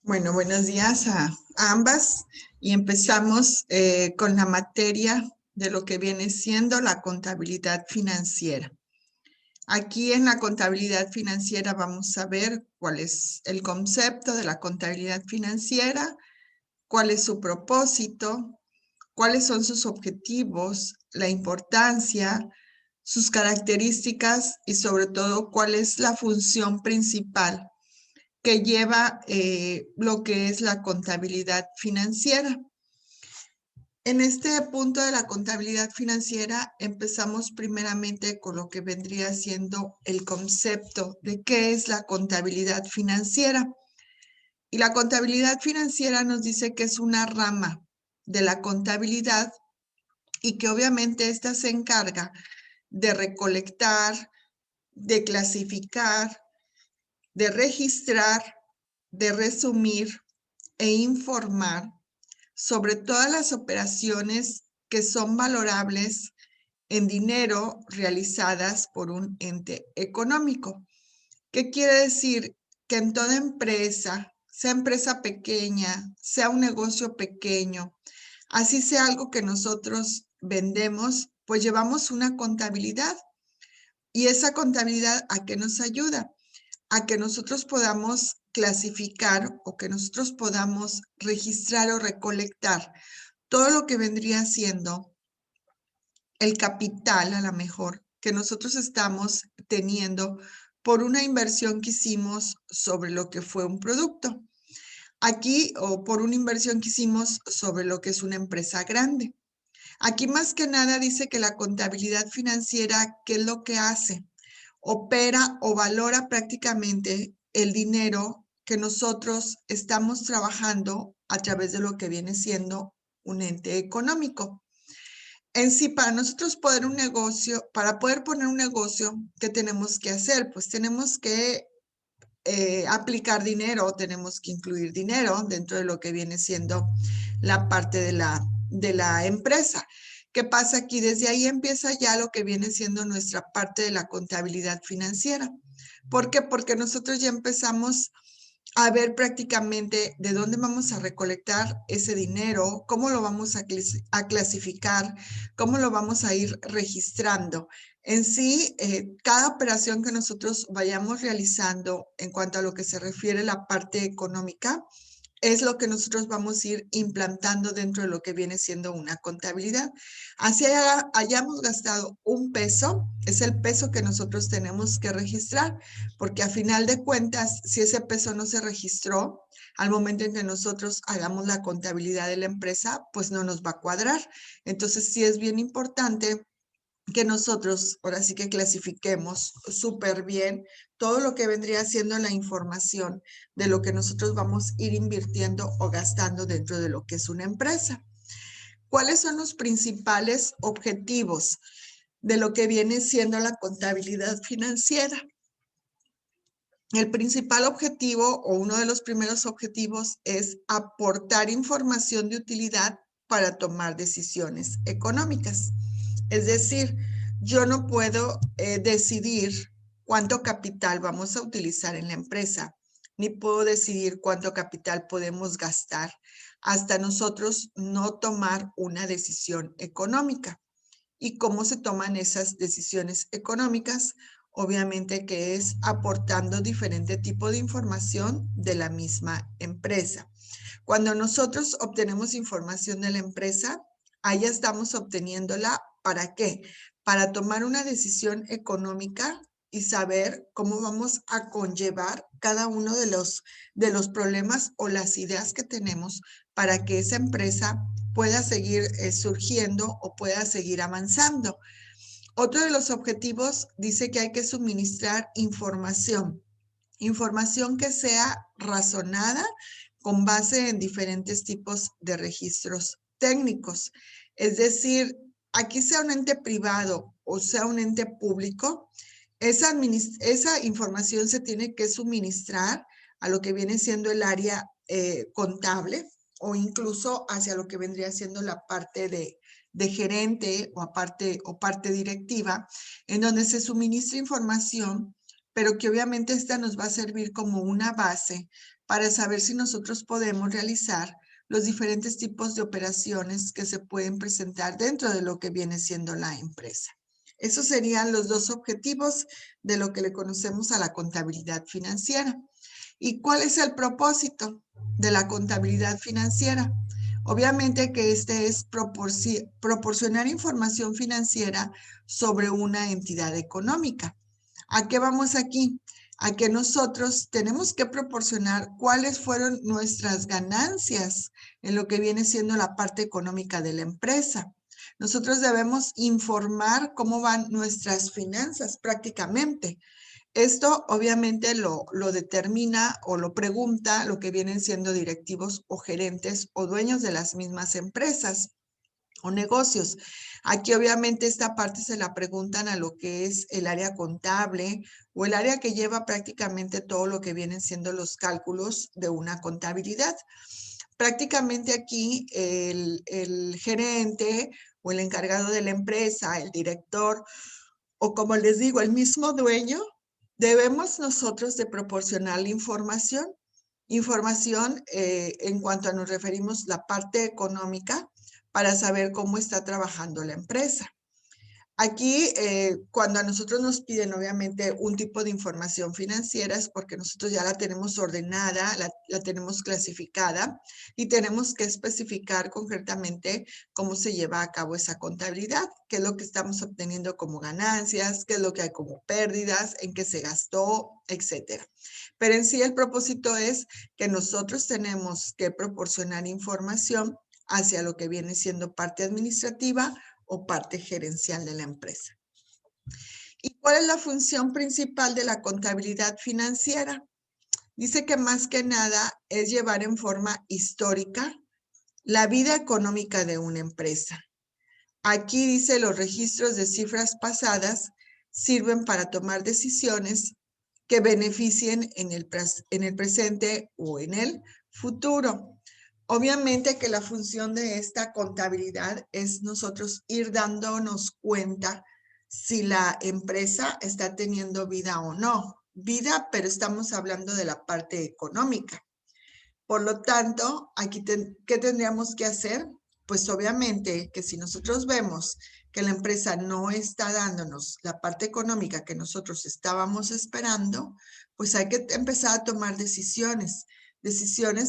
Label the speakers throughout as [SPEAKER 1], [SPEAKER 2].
[SPEAKER 1] Bueno, buenos días a ambas y empezamos con la materia de lo que viene siendo la contabilidad financiera. Aquí en la contabilidad financiera vamos a ver cuál es el concepto de la contabilidad financiera, cuál es su propósito, cuáles son sus objetivos, la importancia, sus características y sobre todo cuál es la función principal que lleva lo que es la contabilidad financiera. En este punto de la contabilidad financiera empezamos primeramente con lo que vendría siendo el concepto de qué es la contabilidad financiera. Y la contabilidad financiera nos dice que es una rama de la contabilidad y que obviamente esta se encarga de recolectar, de clasificar, de registrar, de resumir e informar sobre todas las operaciones que son valorables en dinero realizadas por un ente económico. ¿Qué quiere decir? Que en toda empresa, sea empresa pequeña, sea un negocio pequeño, así sea algo que nosotros vendemos, pues llevamos una contabilidad. ¿Y esa contabilidad a qué nos ayuda? A que nosotros podamos clasificar o que nosotros podamos registrar o recolectar todo lo que vendría siendo el capital, a lo mejor, que nosotros estamos teniendo por una inversión que hicimos sobre lo que fue un producto. Aquí, o por una inversión que hicimos sobre lo que es una empresa grande. Aquí más que nada dice que la contabilidad financiera, ¿qué es lo que hace? Opera o valora prácticamente el dinero que nosotros estamos trabajando a través de lo que viene siendo un ente económico. En sí, para nosotros poder un negocio, para poder poner un negocio, ¿qué tenemos que hacer? Pues tenemos que aplicar dinero, tenemos que incluir dinero dentro de lo que viene siendo la parte de la empresa. ¿Qué pasa aquí? Desde ahí empieza ya lo que viene siendo nuestra parte de la contabilidad financiera. ¿Por qué? Porque nosotros ya empezamos a ver prácticamente de dónde vamos a recolectar ese dinero, cómo lo vamos a clasificar, cómo lo vamos a ir registrando. En sí, cada operación que nosotros vayamos realizando en cuanto a lo que se refiere a la parte económica, es lo que nosotros vamos a ir implantando dentro de lo que viene siendo una contabilidad. Así hayamos gastado un peso, es el peso que nosotros tenemos que registrar, porque a final de cuentas, si ese peso no se registró, al momento en que nosotros hagamos la contabilidad de la empresa, pues no nos va a cuadrar. Entonces, sí es bien importante que nosotros ahora sí que clasifiquemos súper bien todo lo que vendría siendo la información de lo que nosotros vamos a ir invirtiendo o gastando dentro de lo que es una empresa. ¿Cuáles son los principales objetivos de lo que viene siendo la contabilidad financiera? El principal objetivo o uno de los primeros objetivos es aportar información de utilidad para tomar decisiones económicas. Es decir, yo no puedo decidir cuánto capital vamos a utilizar en la empresa, ni puedo decidir cuánto capital podemos gastar hasta nosotros no tomar una decisión económica. ¿Y cómo se toman esas decisiones económicas? Obviamente que es aportando diferente tipo de información de la misma empresa. Cuando nosotros obtenemos información de la empresa, ahí estamos obteniéndola, ¿para qué? Para tomar una decisión económica y saber cómo vamos a conllevar cada uno de los problemas o las ideas que tenemos para que esa empresa pueda seguir surgiendo o pueda seguir avanzando. Otro de los objetivos dice que hay que suministrar información, información que sea razonada con base en diferentes tipos de registros técnicos. Es decir, aquí sea un ente privado o sea un ente público, esa información se tiene que suministrar a lo que viene siendo el área contable o incluso hacia lo que vendría siendo la parte de gerente o parte directiva, en donde se suministra información, pero que obviamente esta nos va a servir como una base para saber si nosotros podemos realizar los diferentes tipos de operaciones que se pueden presentar dentro de lo que viene siendo la empresa. Esos serían los dos objetivos de lo que le conocemos a la contabilidad financiera. ¿Y cuál es el propósito de la contabilidad financiera? Obviamente que este es proporcionar información financiera sobre una entidad económica. ¿A qué vamos aquí? A que nosotros tenemos que proporcionar cuáles fueron nuestras ganancias en lo que viene siendo la parte económica de la empresa. Nosotros debemos informar cómo van nuestras finanzas prácticamente. Esto obviamente lo determina o lo pregunta lo que vienen siendo directivos o gerentes o dueños de las mismas empresas o negocios. Aquí obviamente esta parte se la preguntan a lo que es el área contable o el área que lleva prácticamente todo lo que vienen siendo los cálculos de una contabilidad. Prácticamente aquí el gerente o el encargado de la empresa, el director o como les digo, el mismo dueño, debemos nosotros de proporcionar la información en cuanto a nos referimos la parte económica para saber cómo está trabajando la empresa. Aquí, cuando a nosotros nos piden obviamente un tipo de información financiera es porque nosotros ya la tenemos ordenada, la tenemos clasificada y tenemos que especificar concretamente cómo se lleva a cabo esa contabilidad, qué es lo que estamos obteniendo como ganancias, qué es lo que hay como pérdidas, en qué se gastó, etcétera. Pero en sí el propósito es que nosotros tenemos que proporcionar información hacia lo que viene siendo parte administrativa o parte gerencial de la empresa. ¿Y cuál es la función principal de la contabilidad financiera? Dice que más que nada es llevar en forma histórica la vida económica de una empresa. Aquí dice los registros de cifras pasadas sirven para tomar decisiones que beneficien en el presente o en el futuro. Obviamente que la función de esta contabilidad es nosotros ir dándonos cuenta si la empresa está teniendo vida o no. Vida, pero estamos hablando de la parte económica. Por lo tanto, aquí, ¿qué tendríamos que hacer? Pues obviamente que si nosotros vemos que la empresa no está dándonos la parte económica que nosotros estábamos esperando, pues hay que empezar a tomar decisiones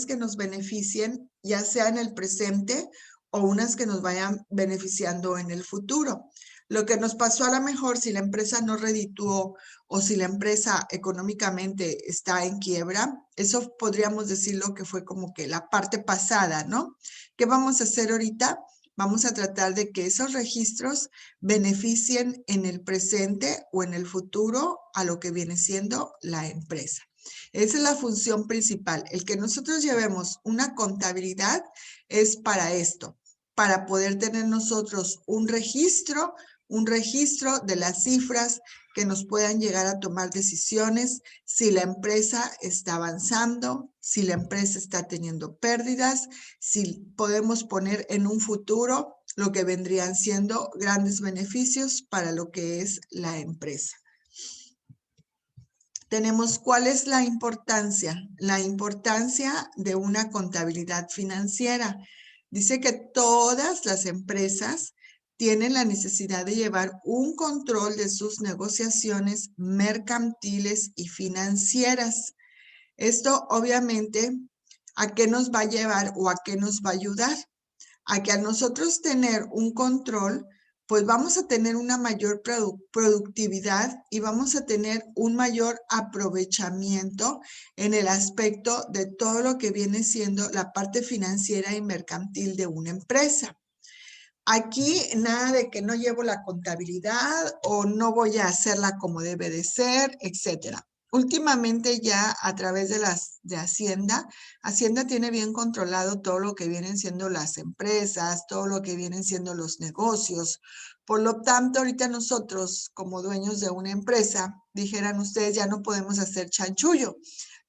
[SPEAKER 1] que nos beneficien, ya sea en el presente o unas que nos vayan beneficiando en el futuro. Lo que nos pasó a lo mejor si la empresa no redituó o si la empresa económicamente está en quiebra, eso podríamos decirlo que fue como que la parte pasada, ¿no? ¿Qué vamos a hacer ahorita? Vamos a tratar de que esos registros beneficien en el presente o en el futuro a lo que viene siendo la empresa. Esa es la función principal. El que nosotros llevemos una contabilidad es para esto, para poder tener nosotros un registro de las cifras que nos puedan llegar a tomar decisiones si la empresa está avanzando, si la empresa está teniendo pérdidas, si podemos poner en un futuro lo que vendrían siendo grandes beneficios para lo que es la empresa. Tenemos cuál es la importancia de una contabilidad financiera. Dice que todas las empresas tienen la necesidad de llevar un control de sus negociaciones mercantiles y financieras. Esto obviamente, ¿a qué nos va a llevar o a qué nos va a ayudar? A que a nosotros tener un control, pues vamos a tener una mayor productividad y vamos a tener un mayor aprovechamiento en el aspecto de todo lo que viene siendo la parte financiera y mercantil de una empresa. Aquí nada de que no llevo la contabilidad o no voy a hacerla como debe de ser, etcétera. Últimamente ya a través de Hacienda tiene bien controlado todo lo que vienen siendo las empresas, todo lo que vienen siendo los negocios. Por lo tanto, ahorita nosotros como dueños de una empresa, dijeran ustedes, ya no podemos hacer chanchullo.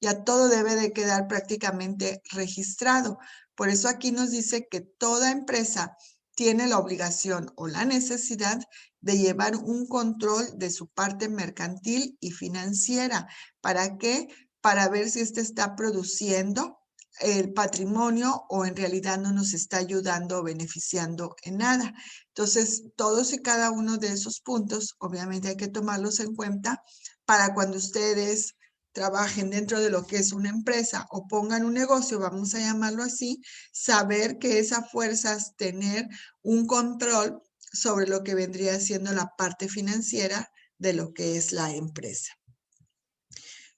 [SPEAKER 1] Ya todo debe de quedar prácticamente registrado. Por eso aquí nos dice que toda empresa tiene la obligación o la necesidad de llevar un control de su parte mercantil y financiera. ¿Para qué? para ver si este está produciendo el patrimonio o en realidad no nos está ayudando o beneficiando en nada. Entonces, todos y cada uno de esos puntos, obviamente hay que tomarlos en cuenta para cuando ustedes trabajen dentro de lo que es una empresa o pongan un negocio, vamos a llamarlo así, saber que es a fuerzas tener un control sobre lo que vendría siendo la parte financiera de lo que es la empresa.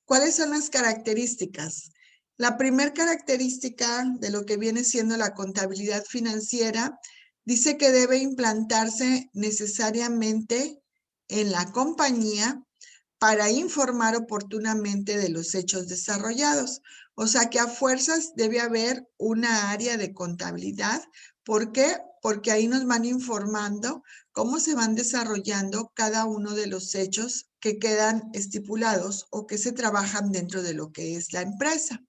[SPEAKER 1] ¿Cuáles son las características? La primera característica de lo que viene siendo la contabilidad financiera dice que debe implantarse necesariamente en la compañía para informar oportunamente de los hechos desarrollados. O sea que a fuerzas debe haber una área de contabilidad. ¿Por qué? Porque ahí nos van informando cómo se van desarrollando cada uno de los hechos que quedan estipulados o que se trabajan dentro de lo que es la empresa.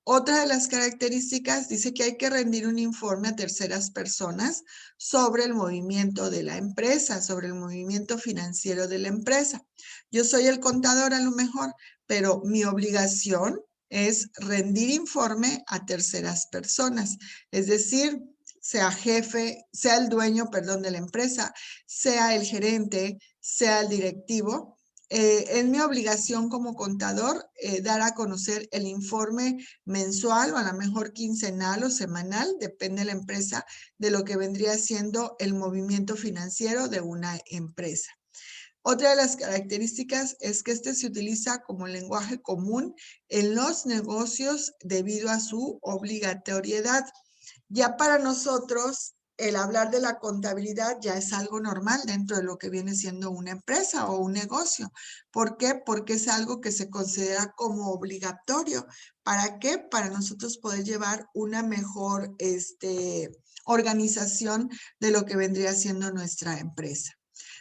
[SPEAKER 1] Otra de las características dice que hay que rendir un informe a terceras personas sobre el movimiento de la empresa, sobre el movimiento financiero de la empresa. Yo soy el contador a lo mejor, pero mi obligación es rendir informe a terceras personas, es decir, sea jefe, sea el dueño, perdón, de la empresa, sea el gerente, sea el directivo. Es mi obligación como contador dar a conocer el informe mensual o a lo mejor quincenal o semanal, depende de la empresa, de lo que vendría siendo el movimiento financiero de una empresa. Otra de las características es que este se utiliza como lenguaje común en los negocios debido a su obligatoriedad. Ya para nosotros, el hablar de la contabilidad ya es algo normal dentro de lo que viene siendo una empresa o un negocio. ¿Por qué? Porque es algo que se considera como obligatorio. ¿Para qué? Para nosotros poder llevar una mejor organización de lo que vendría siendo nuestra empresa.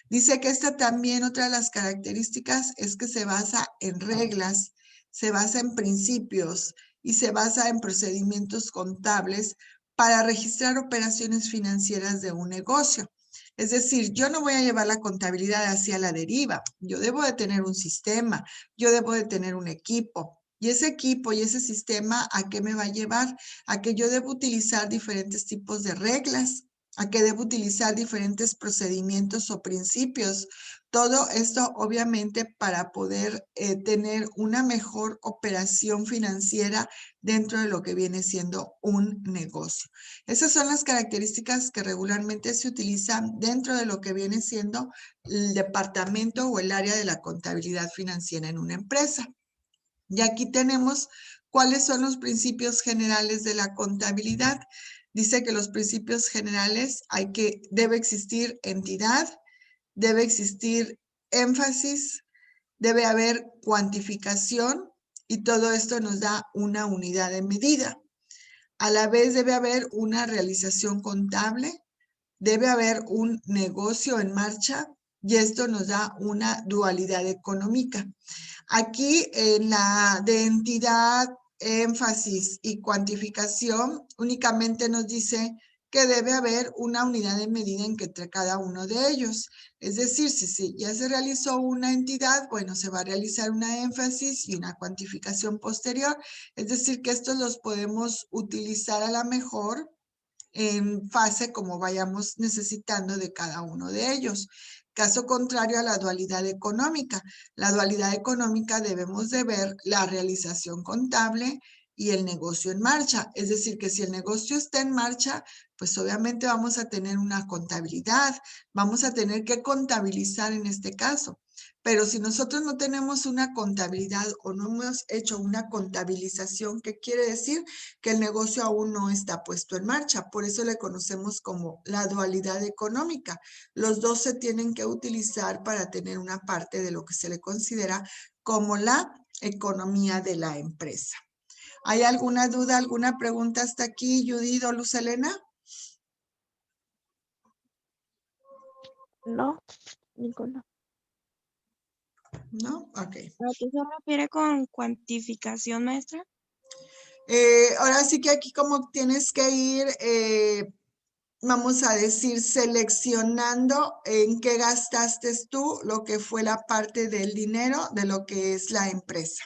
[SPEAKER 1] Dice que esta también, otra de las características es que se basa en reglas, se basa en principios y se basa en procedimientos contables para registrar operaciones financieras de un negocio. Es decir, yo no voy a llevar la contabilidad hacia la deriva. Yo debo de tener un sistema, yo debo de tener un equipo. Y ese equipo y ese sistema, ¿a qué me va a llevar? A que yo debo utilizar diferentes tipos de reglas, a que debo utilizar diferentes procedimientos o principios. Todo esto obviamente para poder tener una mejor operación financiera dentro de lo que viene siendo un negocio. Esas son las características que regularmente se utilizan dentro de lo que viene siendo el departamento o el área de la contabilidad financiera en una empresa. Y aquí tenemos cuáles son los principios generales de la contabilidad. Dice que los principios generales debe existir entidad, debe existir énfasis, debe haber cuantificación y todo esto nos da una unidad de medida. A la vez debe haber una realización contable, debe haber un negocio en marcha y esto nos da una dualidad económica. Aquí en la de entidad, énfasis y cuantificación únicamente nos dice que debe haber una unidad de medida entre cada uno de ellos. Es decir, si ya se realizó una entidad, bueno, se va a realizar una énfasis y una cuantificación posterior. Es decir, que estos los podemos utilizar a la mejor en fase como vayamos necesitando de cada uno de ellos. Caso contrario a la dualidad económica. La dualidad económica debemos de ver la realización contable y el negocio en marcha. Es decir, que si el negocio está en marcha, pues obviamente vamos a tener una contabilidad, vamos a tener que contabilizar en este caso. Pero si nosotros no tenemos una contabilidad o no hemos hecho una contabilización, ¿qué quiere decir? Que el negocio aún no está puesto en marcha. Por eso le conocemos como la dualidad económica. Los dos se tienen que utilizar para tener una parte de lo que se le considera como la economía de la empresa. ¿Hay alguna duda, alguna pregunta hasta aquí, Judith o Luz Helena?
[SPEAKER 2] No, ninguna.
[SPEAKER 1] ¿No? Ok.
[SPEAKER 2] ¿A qué se refiere con cuantificación, maestra?
[SPEAKER 1] Ahora sí que aquí como tienes que ir, vamos a decir, seleccionando en qué gastaste tú lo que fue la parte del dinero de lo que es la empresa.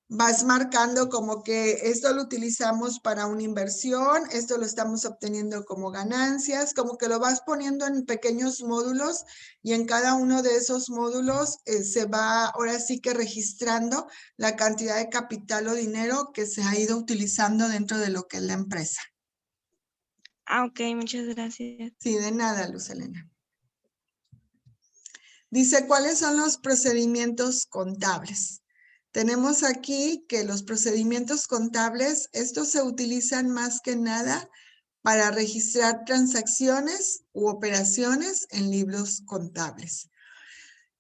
[SPEAKER 1] vas marcando como que esto lo utilizamos para una inversión, esto lo estamos obteniendo como ganancias, como que lo vas poniendo en pequeños módulos y en cada uno de esos módulos se va ahora sí que registrando la cantidad de capital o dinero que se ha ido utilizando dentro de lo que es la empresa.
[SPEAKER 2] Ok, muchas gracias.
[SPEAKER 1] Sí, de nada, Luz Helena. Dice, ¿cuáles son los procedimientos contables? Tenemos aquí que los procedimientos contables, estos se utilizan más que nada para registrar transacciones u operaciones en libros contables.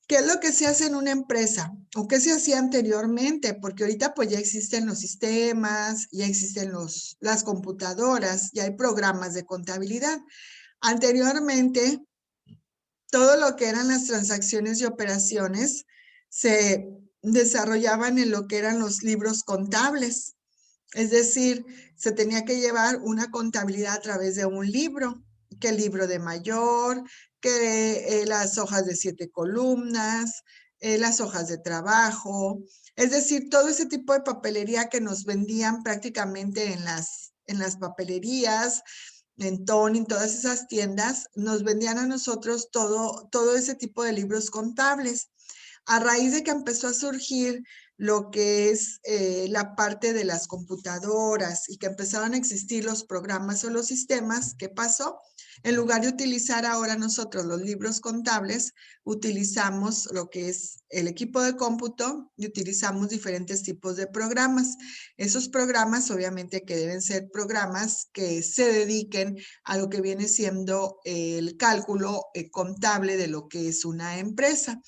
[SPEAKER 1] ¿Qué es lo que se hace en una empresa? ¿O qué se hacía anteriormente? Porque ahorita pues ya existen los sistemas, ya existen las computadoras, ya hay programas de contabilidad. Anteriormente, todo lo que eran las transacciones y operaciones se desarrollaban en lo que eran los libros contables. Es decir, se tenía que llevar una contabilidad a través de un libro, que el libro de mayor, que las hojas de 7 columnas, las hojas de trabajo, es decir, todo ese tipo de papelería que nos vendían prácticamente en las papelerías, en Tony, en todas esas tiendas, nos vendían a nosotros todo ese tipo de libros contables. A raíz de que empezó a surgir lo que es la parte de las computadoras y que empezaron a existir los programas o los sistemas, ¿qué pasó? En lugar de utilizar ahora nosotros los libros contables, utilizamos lo que es el equipo de cómputo y utilizamos diferentes tipos de programas. Esos programas obviamente que deben ser programas que se dediquen a lo que viene siendo el cálculo contable de lo que es una empresa.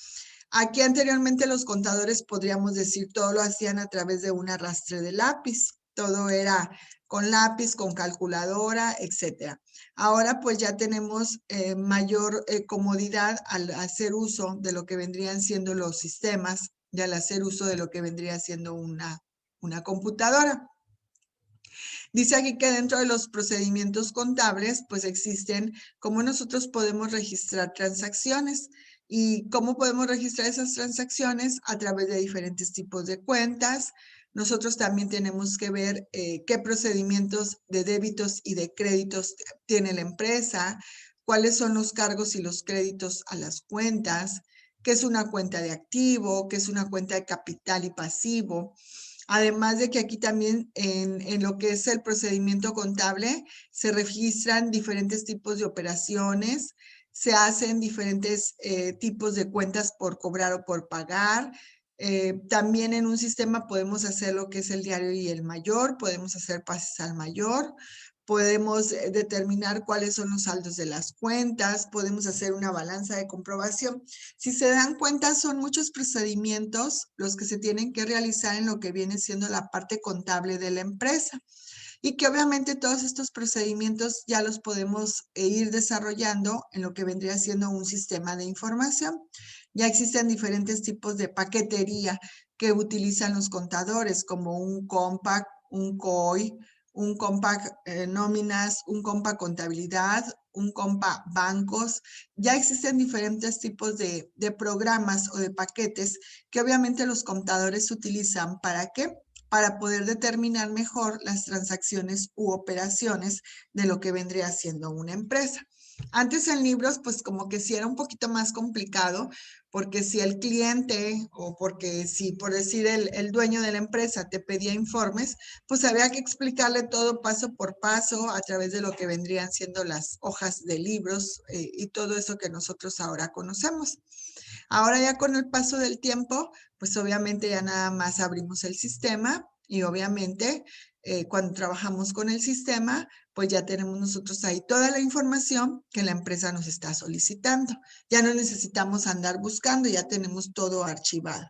[SPEAKER 1] Aquí anteriormente los contadores, podríamos decir, todo lo hacían a través de un arrastre de lápiz. Todo era con lápiz, con calculadora, etcétera. Ahora pues ya tenemos mayor comodidad al hacer uso de lo que vendrían siendo los sistemas y al hacer uso de lo que vendría siendo una computadora. Dice aquí que dentro de los procedimientos contables, pues existen cómo nosotros podemos registrar transacciones. ¿Y cómo podemos registrar esas transacciones? A través de diferentes tipos de cuentas. Nosotros también tenemos que ver qué procedimientos de débitos y de créditos tiene la empresa, cuáles son los cargos y los créditos a las cuentas, qué es una cuenta de activo, qué es una cuenta de capital y pasivo. Además de que aquí también en lo que es el procedimiento contable se registran diferentes tipos de operaciones, se hacen diferentes tipos de cuentas por cobrar o por pagar. También en un sistema podemos hacer lo que es el diario y el mayor, podemos hacer pases al mayor, podemos determinar cuáles son los saldos de las cuentas, podemos hacer una balanza de comprobación. Si se dan cuenta, son muchos procedimientos los que se tienen que realizar en lo que viene siendo la parte contable de la empresa. Y que obviamente todos estos procedimientos ya los podemos ir desarrollando en lo que vendría siendo un sistema de información. Ya existen diferentes tipos de paquetería que utilizan los contadores, como un compact, un COI, un compact nóminas, un compact contabilidad, un compact bancos. Ya existen diferentes tipos de programas o de paquetes que obviamente los contadores utilizan. ¿Para qué? Para poder determinar mejor las transacciones u operaciones de lo que vendría siendo una empresa. Antes en libros, pues como que sí era un poquito más complicado, porque si el cliente o porque si por decir el dueño de la empresa te pedía informes, pues había que explicarle todo paso por paso a través de lo que vendrían siendo las hojas de libros y todo eso que nosotros ahora conocemos. Ahora ya con el paso del tiempo, pues obviamente ya nada más abrimos el sistema y obviamente cuando trabajamos con el sistema, pues ya tenemos nosotros ahí toda la información que la empresa nos está solicitando. Ya no necesitamos andar buscando, ya tenemos todo archivado.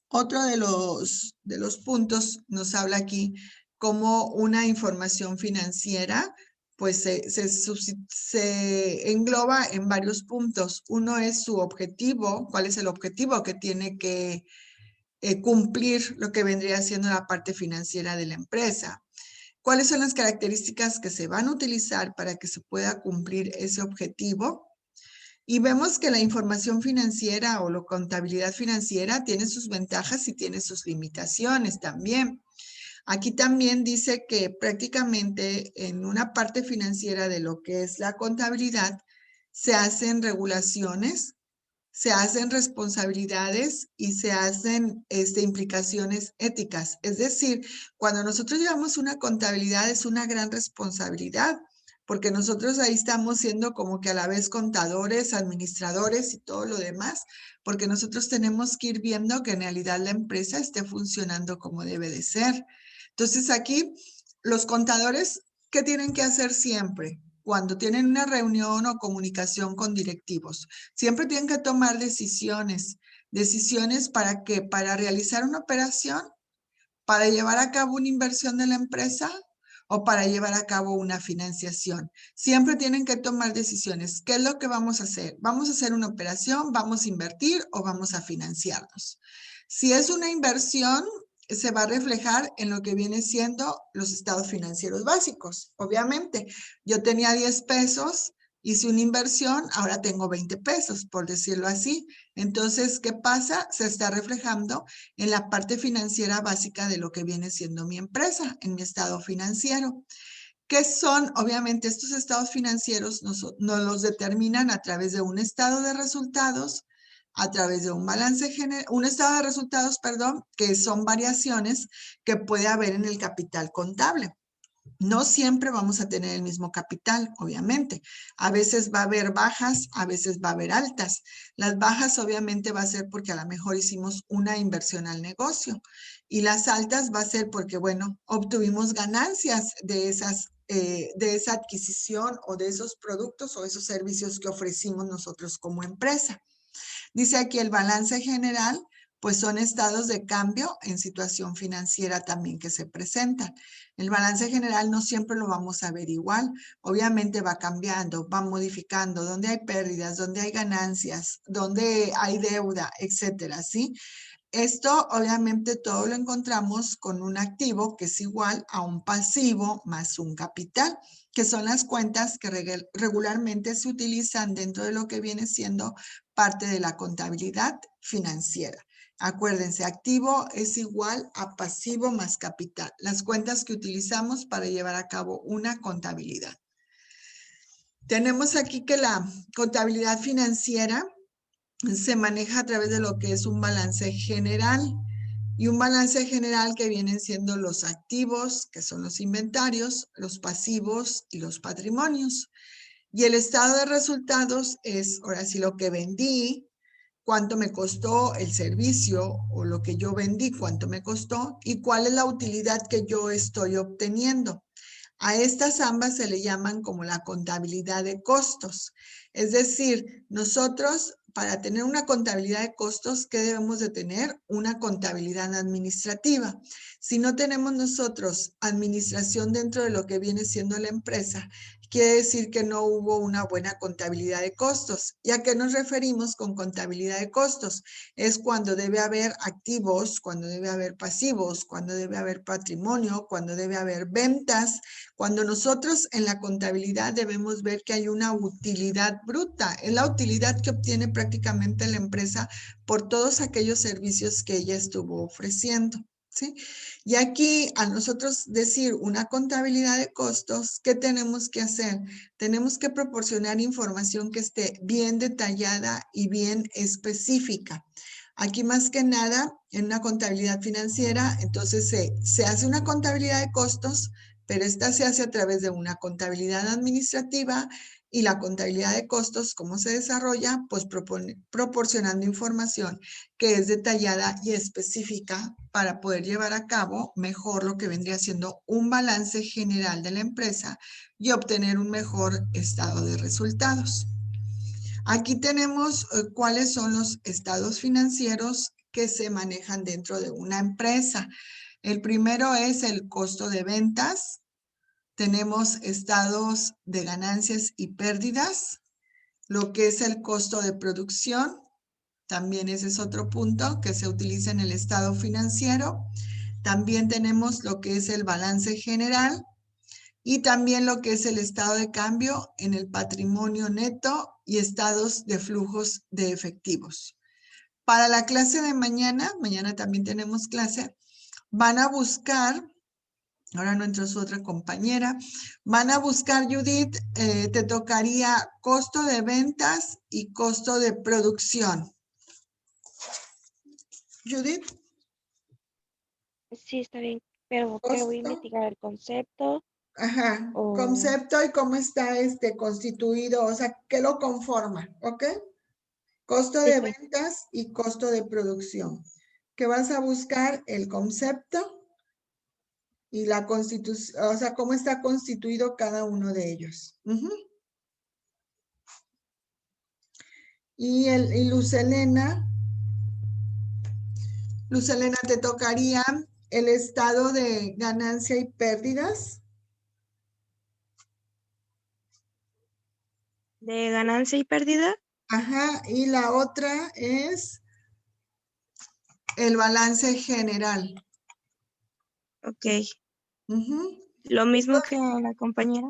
[SPEAKER 1] Otro de los puntos nos habla aquí como una información financiera, pues se engloba en varios puntos. Uno es su objetivo, cuál es el objetivo que tiene que cumplir lo que vendría siendo la parte financiera de la empresa. ¿Cuáles son las características que se van a utilizar para que se pueda cumplir ese objetivo? Y vemos que la información financiera o la contabilidad financiera tiene sus ventajas y tiene sus limitaciones también. Aquí también dice que prácticamente en una parte financiera de lo que es la contabilidad se hacen regulaciones, se hacen responsabilidades y se hacen implicaciones éticas. Es decir, cuando nosotros llevamos una contabilidad es una gran responsabilidad, porque nosotros ahí estamos siendo como que a la vez contadores, administradores y todo lo demás, porque nosotros tenemos que ir viendo que en realidad la empresa esté funcionando como debe de ser. Entonces aquí los contadores, ¿qué tienen que hacer siempre? Cuando tienen una reunión o comunicación con directivos, siempre tienen que tomar decisiones. ¿Decisiones para qué? Para realizar una operación, para llevar a cabo una inversión de la empresa o para llevar a cabo una financiación. Siempre tienen que tomar decisiones. ¿Qué es lo que vamos a hacer? ¿Vamos a hacer una operación? ¿Vamos a invertir o vamos a financiarnos? Si es una inversión, se va a reflejar en lo que viene siendo los estados financieros básicos. Obviamente, yo tenía 10 pesos, hice una inversión, ahora tengo 20 pesos, por decirlo así. Entonces, ¿qué pasa? Se está reflejando en la parte financiera básica de lo que viene siendo mi empresa, en mi estado financiero. ¿Qué son? Obviamente, estos estados financieros nos los determinan a través de un estado de resultados, a través de un balance general, un estado de resultados, perdón, que son variaciones que puede haber en el capital contable. No siempre vamos a tener el mismo capital, obviamente. A veces va a haber bajas, a veces va a haber altas. Las bajas obviamente va a ser porque a lo mejor hicimos una inversión al negocio y las altas va a ser porque, bueno, obtuvimos ganancias de esa adquisición o de esos productos o esos servicios que ofrecimos nosotros como empresa. Dice aquí el balance general, pues son estados de cambio en situación financiera también que se presentan. El balance general no siempre lo vamos a ver igual. Obviamente va cambiando, va modificando, donde hay pérdidas, donde hay ganancias, donde hay deuda, etcétera, ¿sí? Esto obviamente todo lo encontramos con un activo que es igual a un pasivo más un capital, que son las cuentas que regularmente se utilizan dentro de lo que viene siendo parte de la contabilidad financiera. Acuérdense, activo es igual a pasivo más capital, las cuentas que utilizamos para llevar a cabo una contabilidad. Tenemos aquí que la contabilidad financiera se maneja a través de lo que es un balance general y un balance general que vienen siendo los activos, que son los inventarios, los pasivos y los patrimonios. Y el estado de resultados es, ahora sí, lo que vendí, cuánto me costó el servicio o lo que yo vendí, cuánto me costó y cuál es la utilidad que yo estoy obteniendo. A estas ambas se le llaman como la contabilidad de costos. Es decir, nosotros para tener una contabilidad de costos, ¿qué debemos de tener? Una contabilidad administrativa. Si no tenemos nosotros administración dentro de lo que viene siendo la empresa, quiere decir que no hubo una buena contabilidad de costos. ¿Y a qué nos referimos con contabilidad de costos? Es cuando debe haber activos, cuando debe haber pasivos, cuando debe haber patrimonio, cuando debe haber ventas, cuando nosotros en la contabilidad debemos ver que hay una utilidad bruta, es la utilidad que obtiene prácticamente la empresa por todos aquellos servicios que ella estuvo ofreciendo, ¿sí? Y aquí a nosotros decir una contabilidad de costos, ¿qué tenemos que hacer? Tenemos que proporcionar información que esté bien detallada y bien específica. Aquí más que nada, en una contabilidad financiera, entonces se hace una contabilidad de costos, pero esta se hace a través de una contabilidad administrativa y la contabilidad de costos, ¿cómo se desarrolla? Pues proporcionando información que es detallada y específica para poder llevar a cabo mejor lo que vendría siendo un balance general de la empresa y obtener un mejor estado de resultados. Aquí tenemos cuáles son los estados financieros que se manejan dentro de una empresa. El primero es el costo de ventas. Tenemos estados de ganancias y pérdidas, lo que es el costo de producción. También ese es otro punto que se utiliza en el estado financiero. También tenemos lo que es el balance general. y también lo que es el estado de cambio en el patrimonio neto y estados de flujos de efectivos. Para la clase de mañana también tenemos clase, van a buscar, ahora no entró su otra compañera, van a buscar, Judith, te tocaría costo de ventas y costo de producción. Judith.
[SPEAKER 3] Sí, está bien, pero ¿qué voy a investigar? ¿El concepto?
[SPEAKER 1] Ajá,
[SPEAKER 3] O...
[SPEAKER 1] concepto y cómo está constituido, o sea, qué lo conforma, ¿ok? Costo
[SPEAKER 3] Sí,
[SPEAKER 1] de
[SPEAKER 3] pues.
[SPEAKER 1] ventas y costo de producción. Que vas a buscar el concepto y la constitución, o sea, cómo está constituido cada uno de ellos. Y Luz Helena, te tocaría el estado de ganancia y pérdidas.
[SPEAKER 2] ¿De ganancia y pérdida?
[SPEAKER 1] Ajá, y la otra es el balance general.
[SPEAKER 2] Ok.
[SPEAKER 1] Ujú.
[SPEAKER 2] Lo mismo que la compañera.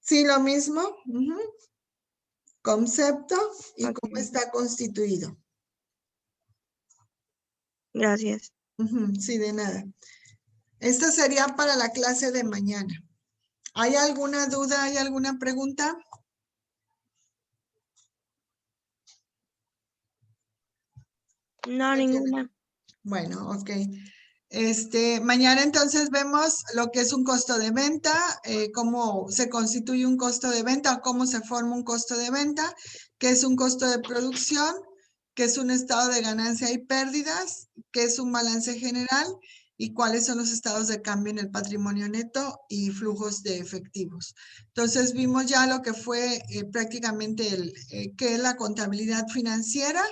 [SPEAKER 1] Sí, lo mismo. Concepto y
[SPEAKER 2] Ok.
[SPEAKER 1] cómo está constituido.
[SPEAKER 2] Gracias.
[SPEAKER 1] Sí, de nada. Esto sería para la clase de mañana. ¿Hay alguna duda? ¿Hay alguna pregunta?
[SPEAKER 2] No, ninguna.
[SPEAKER 1] Bueno, ok. Mañana entonces vemos lo que es un costo de venta, cómo se constituye un costo de venta, cómo se forma un costo de venta, qué es un costo de producción, qué es un estado de ganancia y pérdidas, qué es un balance general y cuáles son los estados de cambio en el patrimonio neto y flujos de efectivos. Entonces vimos ya lo que fue prácticamente qué es la contabilidad financiera,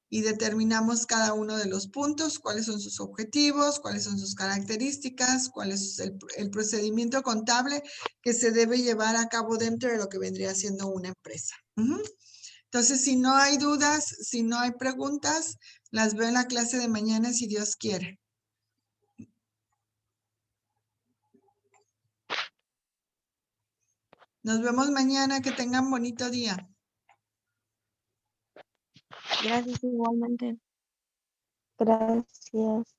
[SPEAKER 1] y determinamos cada uno de los puntos, cuáles son sus objetivos, cuáles son sus características, cuál es el procedimiento contable que se debe llevar a cabo dentro de lo que vendría siendo una empresa. Entonces, si no hay dudas, si no hay preguntas, las veo en la clase de mañana si Dios quiere. Nos vemos mañana, que tengan bonito día.
[SPEAKER 2] Gracias igualmente.
[SPEAKER 3] Gracias.